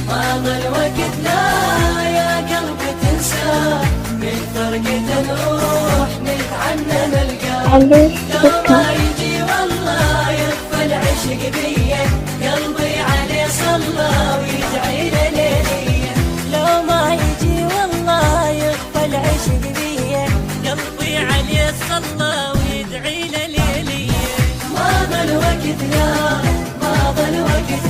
ما ضل وقت لا يا قلب تنسى، من فرقة نروح نتعنى نلقى. لو ما يجي والله يخفى العشق بيا، قلبي عليه صلى ويدعي له ليليا. لو ما يجي والله يخفى العشق بيا، قلبي عليه صلى ويدعي له ليليا. ما ضل وقت لا ما ضل وقت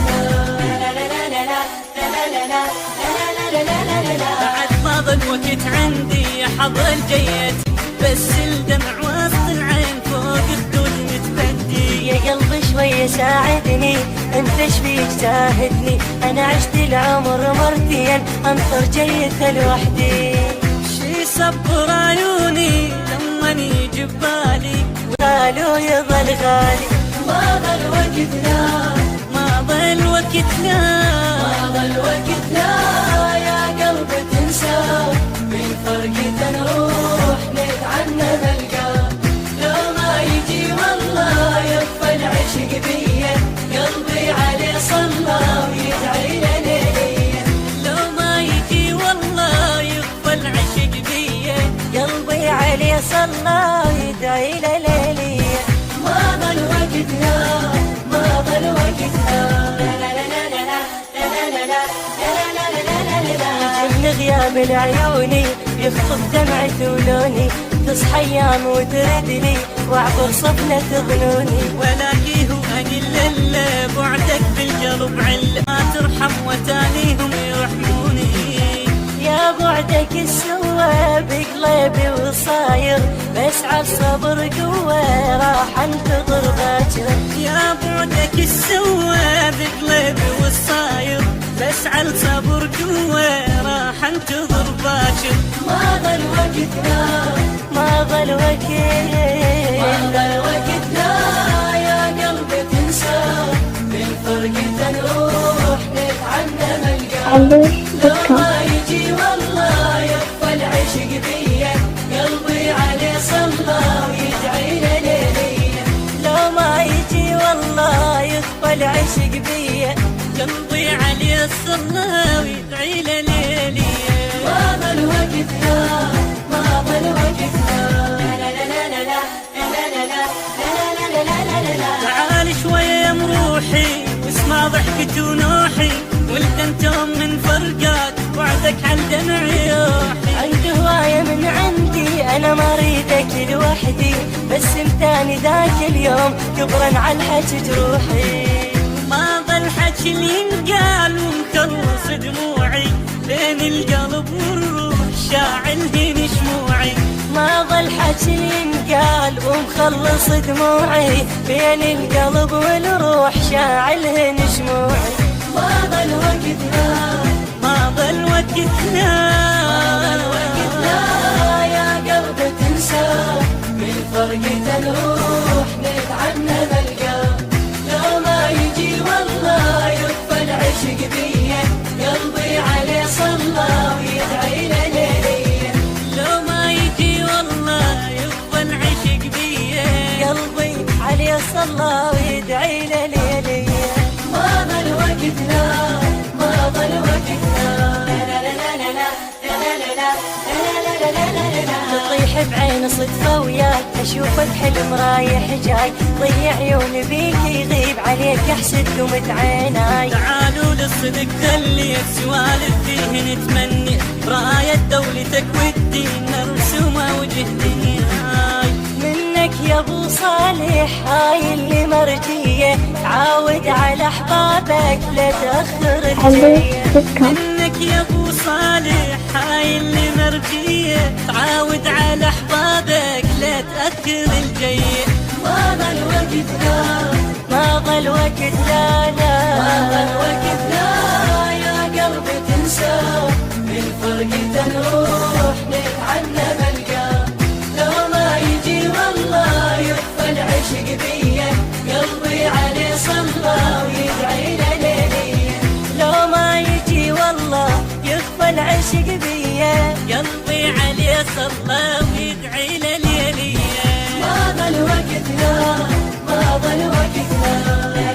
بعد ما ضل وقت عندي حظل جيت، بس الدمع وسط العين فوق الدود متبدي. يا قلبي شوية ساعدني، انت شفيك ساهدني، انا عشت العمر مرتين انطر جيته لوحدي. شي صبر عيوني لما يجي ببالي وقالوا يظل غالي. ما ضل وقت لا ما ضل وقت لا ما ضل وقت لا يا قلب تنسى، من فرقة نروح نتعنى نلقى. لو ما يجي والله يخفى العشق بيا، قلبي عليه صلى ويدعي له ليليا. لو ما يجي والله يخفى العشق بيا، قلبي عليه صلى ويدعي له ليليا. ما ضل وقت لا ما ضل وقت يجيبني غياب العيوني يخطف دمعتي ولوني، تصحى ايام وتردني واعبر صفنة ظنوني. ولاقيه اقل الا بعدك بالقلب عل، ما ترحم وتانيهم يرحموني. يا بعدك السوى بقلبي وصاير، بس عالصبر قوة راح انتظر باكر. يا بعدك السوى بقلبي وصاير، بس عالصبر قوة راح انتظر باكر. ما ضل وقت لا ما ضل وقت ما ضل وقت لا يا قلبي تنسى، من فرقة نروح نتعنى نلقى. لو ما يجي والله يخفى العشق بيا، قلبي عليه صلى ويدعي له ليليا. لو ما يجي والله يخفى العشق بيا، قلبي عليه صلى ويدعي له ليليا. ما ضل وقت لا ما ضل وقت تعال شوية مروحي واسمع ضحكة ونوحي، ولد انتم من فرقات وعدك على دمع يوحي. عندي هواية من عندي انا ما اريدك لوحدي، بس انتاني ذاك اليوم كبرا على الحج جروحي. ما ضل حكي اللي ينقال ومخلص دموعي، بين القلب والروح شاعل هين شموعي. ما ضل حكي ينقال ومخلص دموعي، بين القلب والروح شاعل هين شموعي. ما ضل وقت لا ما ضل وقت لا ما ضل وقت لا يا قلب تنسى، من فرقة نروح نتعنى نلقى. لو ما يجي والله يخفى العشق بيا، قلبي عليه صلى ويدعي له ليليا. لو ما يجي والله يخفى العشق بيا، قلبي عليه صلى ويدعي له ليليا. ما ضل وقت لا ما ضل وقت تطيح بعين صدفة وياك، اشوفك حلم رايح جاي، ضيع عيوني بيك يغيب عليك احسد دمت عيناي. تعالوا للصدق خليك سوالف فيه نتمنى، براية دولتك والدين مرسومة وجه دنياي. منك يا ابو صالح هاي اللي مرجية، تعاود على احبابك لا تاخر الجاية. منك يا ابو صالح هاي اللي مرجية، تعاود على احبابك لا تاخر الجاية. ما ضل وقت لا ما ضل وقت لا ما ضل وقت لا يا قلبي تنسى، من فرقة نروح نتعنى نلقى. لو ما يجي والله يخفى العشق بيا، قلبي عليه صلى ويدعي له ليليا. لو ما يجي والله يخفى العشق بيا، قلبي عليه صلى ويدعي له ليليا. ما ضل وقت لا ما ضل وقت لا